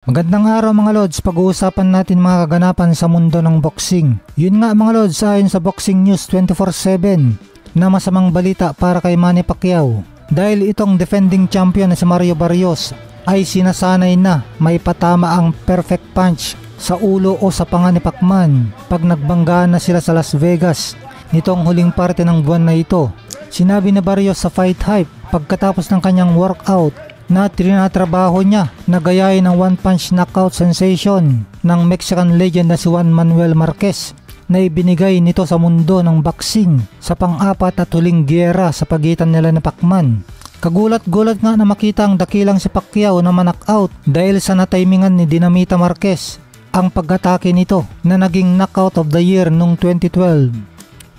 Magandang araw mga Lods, pag-uusapan natin mga kaganapan sa mundo ng boxing. Yun nga mga Lods, ayon sa Boxing News 24/7 na masamang balita para kay Manny Pacquiao. Dahil itong defending champion na si Mario Barrios ay sinasanay na may patama ang perfect punch sa ulo o sa panga ni Pacman pag nagbanggaan na sila sa Las Vegas nitong huling parte ng buwan na ito. Sinabi ni Barrios sa Fight Hype pagkatapos ng kanyang workout na trinatrabaho niya na gayahin ang one-punch knockout sensation ng Mexican legend na si Juan Manuel Marquez na ibinigay nito sa mundo ng boxing sa pang-apat at huling giyera sa pagitan nila ni Pacman. Kagulat-gulat nga na makita ang dakilang si Pacquiao na ma-knockout dahil sa natimingan ni Dinamita Marquez ang pag-atake nito na naging knockout of the year noong 2012.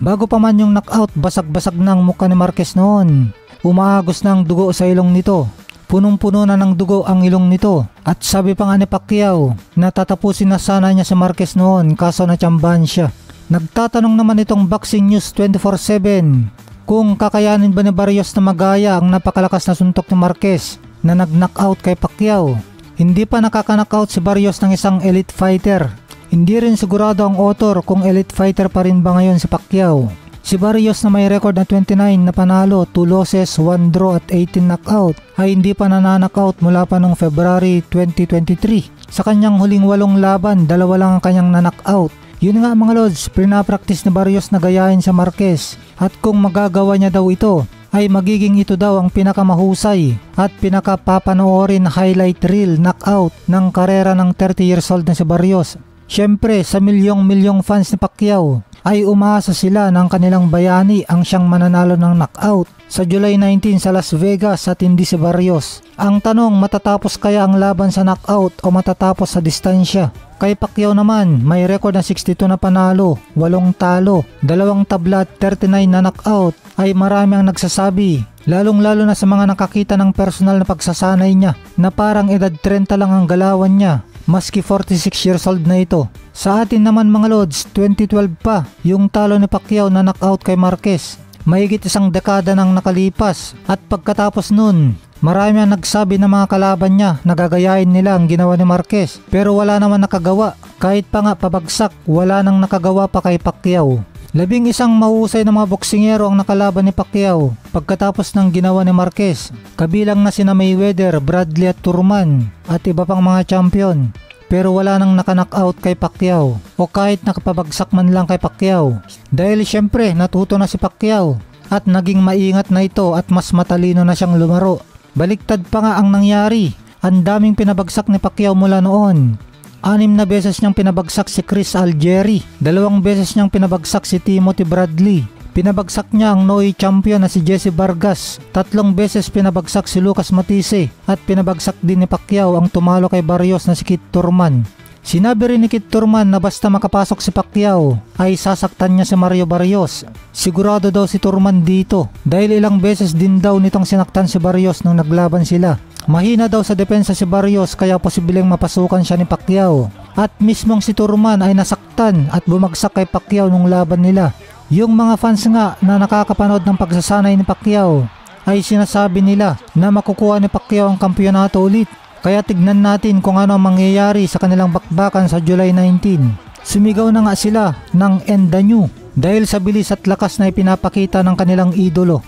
Bago pa man yung knockout, basag-basag na ang mukha ni Marquez noon. Umaagos na ang dugo sa ilong nito. Punong-puno na ng dugo ang ilong nito at sabi pa nga ni Pacquiao na tatapusin na sana niya si Marquez noon kaso natsambahan siya. Nagtatanong naman itong Boxing News 24/7 kung kakayanin ba ni Barrios na magaya ang napakalakas na suntok ni Marquez na nag-knockout kay Pacquiao. Hindi pa nakaka-knockout si Barrios ng isang elite fighter. Hindi rin sigurado ang author kung elite fighter pa rin ba ngayon si Pacquiao. Si Barrios na may record na 29 na panalo, 2 losses, 1 draw at 18 knockout ay hindi pa nananockout mula pa noong February 2023. Sa kanyang huling 8 laban, 2 lang ang kanyang nanockout. Yun nga mga Lods, pinapractice ni Barrios na gayahin sa Marquez at kung magagawa niya daw ito ay magiging ito daw ang pinakamahusay at pinakapapanoorin na highlight reel knockout ng karera ng 30 years old na si Barrios. Siyempre sa milyong-milyong fans ni Pacquiao ay umaasa sila ng kanilang bayani ang siyang mananalo ng knockout sa July 19 sa Las Vegas at hindi si Barrios. Ang tanong, matatapos kaya ang laban sa knockout o matatapos sa distansya? Kay Pacquiao naman, may record na 62 na panalo, 8 talo, 2 tabla at 39 na knockout ay marami ang nagsasabi, lalong-lalo na sa mga nakakita ng personal na pagsasanay niya na parang edad 30 lang ang galawan niya. Maski 46 years old na ito. Sa atin naman mga Lods, 2012 pa yung talo ni Pacquiao na knockout kay Marquez. Mahigit isang dekada nang nakalipas at pagkatapos nun, marami ang nagsabi ng mga kalaban niya na gagayahin nila ang ginawa ni Marquez pero wala naman nakagawa. Kahit pa nga pabagsak, wala nang nakagawa pa kay Pacquiao. 11 mahusay na mga boksingero ang nakalaban ni Pacquiao pagkatapos ng ginawa ni Marquez. Kabilang na sina Mayweather, Bradley at Turman at iba pang mga champion. Pero wala nang naka-knockout kay Pacquiao o kahit nakapabagsak man lang kay Pacquiao. Dahil syempre natuto na si Pacquiao at naging maingat na ito at mas matalino na siyang lumaro. Baliktad pa nga ang nangyari. Ang daming pinabagsak ni Pacquiao mula noon. 6 na beses niyang pinabagsak si Chris Algieri, 2 beses niyang pinabagsak si Timothy Bradley, pinabagsak niya ang Noy champion na si Jesse Vargas, 3 beses pinabagsak si Lucas Matisse at pinabagsak din ni Pacquiao ang tumalo kay Barrios na si Kit Thurman. Sinabi rin ni Kit Thurman na basta makapasok si Pacquiao ay sasaktan niya si Mario Barrios. Sigurado daw si Thurman dito dahil ilang beses din daw nitong sinaktan si Barrios nung naglaban sila. Mahina daw sa depensa si Barrios kaya posibleng mapasukan siya ni Pacquiao. At mismong si Thurman ay nasaktan at bumagsak kay Pacquiao nung laban nila. Yung mga fans nga na nakakapanood ng pagsasanay ni Pacquiao ay sinasabi nila na makukuha ni Pacquiao ang kampiyonato ulit. Kaya tignan natin kung ano ang mangyayari sa kanilang bakbakan sa July 19. Sumigaw na nga sila ng End the New dahil sa bilis at lakas na ipinapakita ng kanilang idolo.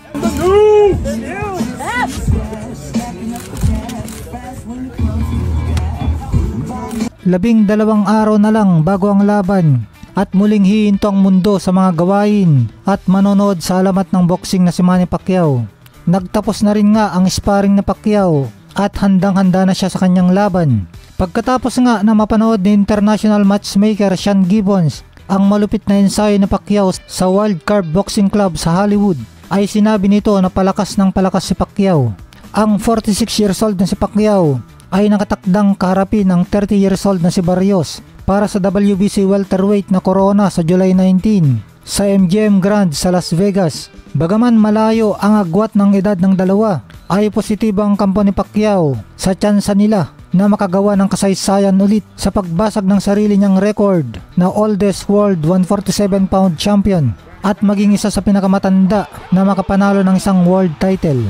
12 araw na lang bago ang laban at muling hihinto ang mundo sa mga gawain at manonood sa alamat ng boxing na si Manny Pacquiao. Nagtapos na rin nga ang sparring na Pacquiao at handang-handa na siya sa kanyang laban. Pagkatapos nga na mapanood ni international matchmaker Sean Gibbons ang malupit na ensayo ni Pacquiao sa Wild Card Boxing Club sa Hollywood, ay sinabi nito na palakas ng palakas si Pacquiao. Ang 46 years old na si Pacquiao ay nakatakdang kaharapin ang 30 years old na si Barrios para sa WBC welterweight na corona sa July 19 sa MGM Grand sa Las Vegas. Bagaman malayo ang agwat ng edad ng dalawa, ay positibo ang kampo ni Pacquiao sa tsansa nila na makagawa ng kasaysayan ulit sa pagbasag ng sarili niyang record na oldest world 147 pound champion at maging isa sa pinakamatanda na makapanalo ng isang world title.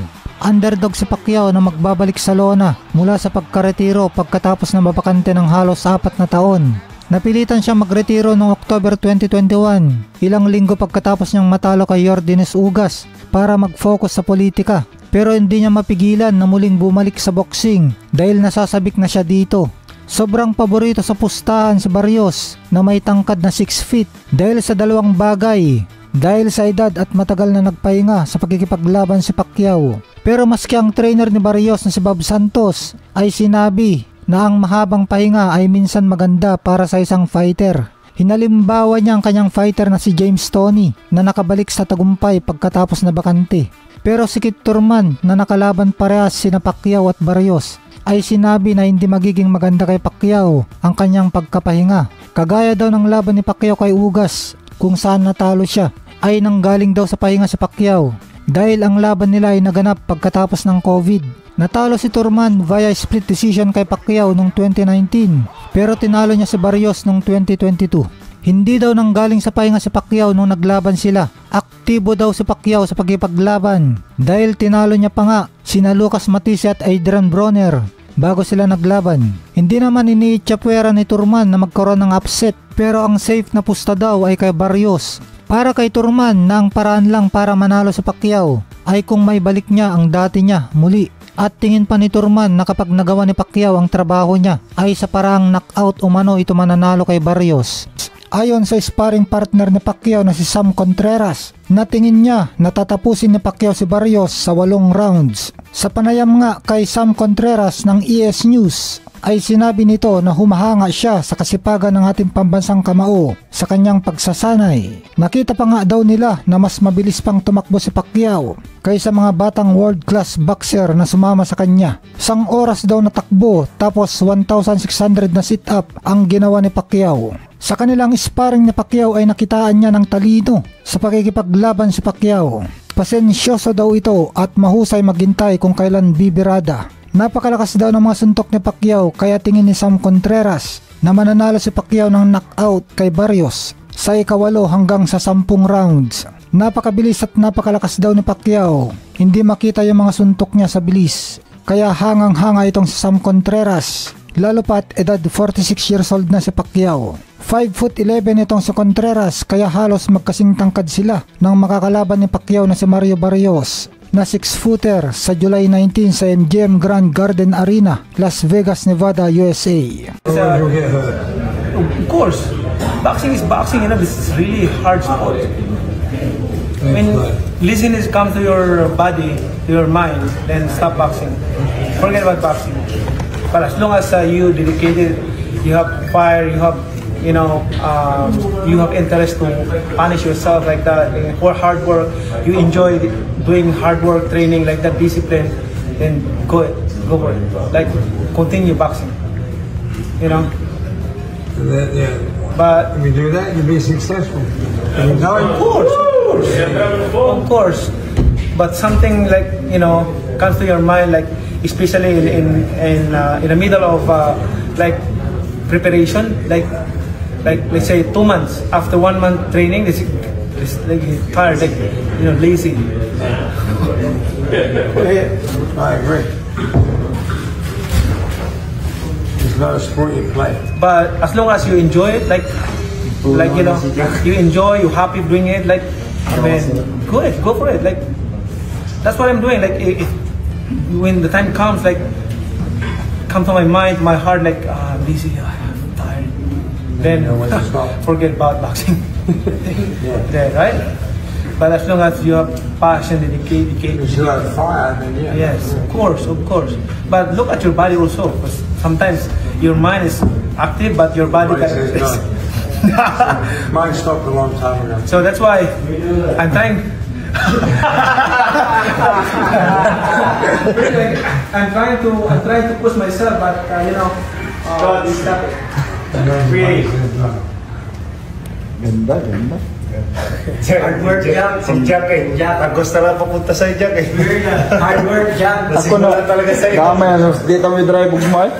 Underdog si Pacquiao na magbabalik sa lona mula sa pagkaretiro pagkatapos na mabakante ng halos 4 na taon. Napilitan siyang magretiro noong October 2021, ilang linggo pagkatapos niyang matalo kay Yordenis Ugas para mag-focus sa politika. Pero hindi niya mapigilan na muling bumalik sa boxing dahil nasasabik na siya dito. Sobrang paborito sa pustahan si Barrios na may tangkad na 6 feet dahil sa dalawang bagay. Dahil sa edad at matagal na nagpahinga sa pagkikipaglaban si Pacquiao. Pero maski ang trainer ni Barrios na si Bob Santos ay sinabi na ang mahabang pahinga ay minsan maganda para sa isang fighter. Hinalimbawa niya ang kanyang fighter na si James Toney na nakabalik sa tagumpay pagkatapos na bakante. Pero si Kit Thurman na nakalaban parehas sina Pacquiao at Barrios ay sinabi na hindi magiging maganda kay Pacquiao ang kanyang pagkapahinga. Kagaya daw ng laban ni Pacquiao kay Ugas kung saan natalo siya ay nanggaling daw sa pahinga si Pacquiao dahil ang laban nila ay naganap pagkatapos ng COVID. Natalo si Thurman via split decision kay Pacquiao noong 2019 pero tinalo niya si Barrios noong 2022. Hindi daw nanggaling sa pahinga si Pacquiao nung naglaban sila. Aktibo daw si Pacquiao sa pagkipaglaban dahil tinalo niya pa nga sina Lucas Matisse at Adrian Broner bago sila naglaban. Hindi naman iniitsapwera ni Thurman na magkaroon ng upset pero ang safe na pusta daw ay kay Barrios. Para kay Thurman na ang paraan lang para manalo si Pacquiao ay kung may balik niya ang dati niya muli. At tingin pa ni Thurman na kapag nagawa ni Pacquiao ang trabaho niya ay sa paraang knockout umano ito mananalo kay Barrios. Ayon sa sparring partner ni Pacquiao na si Sam Contreras, na tingin niya na tatapusin ni Pacquiao si Barrios sa 8 rounds. Sa panayam nga kay Sam Contreras ng ES News, ay sinabi nito na humahanga siya sa kasipagan ng ating pambansang kamao sa kanyang pagsasanay. Nakita pa nga daw nila na mas mabilis pang tumakbo si Pacquiao kaysa mga batang world class boxer na sumama sa kanya. 1 oras daw na takbo tapos 1,600 na sit up ang ginawa ni Pacquiao. Sa kanilang sparring ni Pacquiao ay nakitaan niya ng talino sa pakikipaglaban si Pacquiao. Pasensyoso daw ito at mahusay maghintay kung kailan bibirada. Napakalakas daw ng mga suntok ni Pacquiao kaya tingin ni Sam Contreras na mananalo si Pacquiao ng knockout kay Barrios sa 8 hanggang sa 10 rounds. Napakabilis at napakalakas daw ni Pacquiao. Hindi makita yung mga suntok niya sa bilis. Kaya hangang-hanga itong si Sam Contreras. Lalo pa at edad 46 years old na si Pacquiao. 5'11" itong si Contreras kaya halos magkasing tangkad sila ng makakalaban ni Pacquiao na si Mario Barrios na 6-footer sa July 19 sa MGM Grand Garden Arena, Las Vegas, Nevada, USA. Of course, boxing is boxing, you know, this is really hard sport. When laziness comes to your body, to your mind, then stop boxing. Forget about boxing. But as long as you dedicated, you have fire, you have, you know, you have interest to punish yourself like that, for hard work, you enjoy doing hard work, training like that, discipline, then go for it. Like, continue boxing, you know. But if you do that, you'll be successful. no, of course. But something like, you know, comes to your mind, like especially in the middle of like preparation, like let's say 2 months after 1 month training, this like tired, like, you know, lazy. I agree. It's not a sport you play. But as long as you enjoy it, like you know, you enjoy, you happy doing it, like, I mean, go for it. Like, that's what I'm doing. Like, if when the time comes, like, come to my mind, my heart, like, I'm busy, I'm tired. Then forget about boxing. Yeah, right? But as long as you have passion, dedication, If you have fire, then yeah. yes, of course. But look at your body also, because sometimes your mind is active, but your body Body says no. Mine stopped a long time ago. So that's why I'm trying. I'm trying to push myself, but you know, stop it. Really. Ganda. Hard work, Jack. Si Jack eh. Agos na lang papunta sa Jack eh. Hard work, Jack. Ako na talaga sa iyo. Kamay, dito may drive ugmal.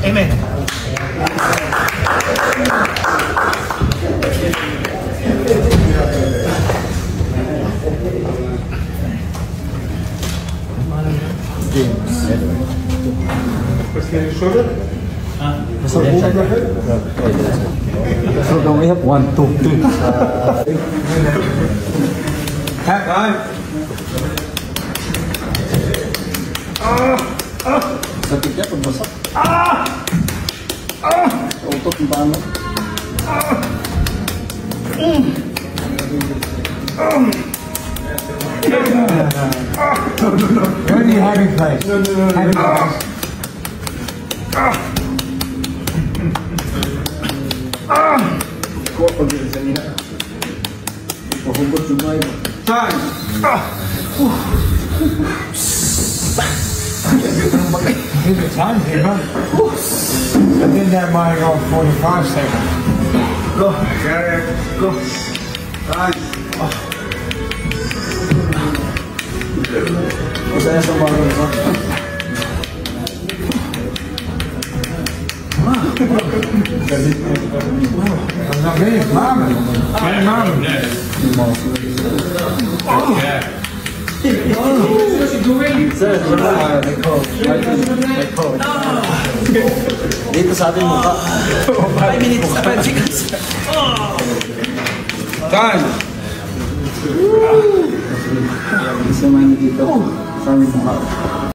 Amen. So now we have 1, 2, 3. Hat on. Sakit niya pag basak. Utot ng paano. Where do you have it place? Have it place. Kuha pag sa niya. Pahugot yung mga ito. Time. Give it time, people. I did that mine on 45 seconds. Go. Go. Time. Masaya sa mga ito. I'm not me, mama. My mama. Sir, dito sa ating mukha. 5 minutes na 5 seconds. Time. Isa man dito sa aming mukha.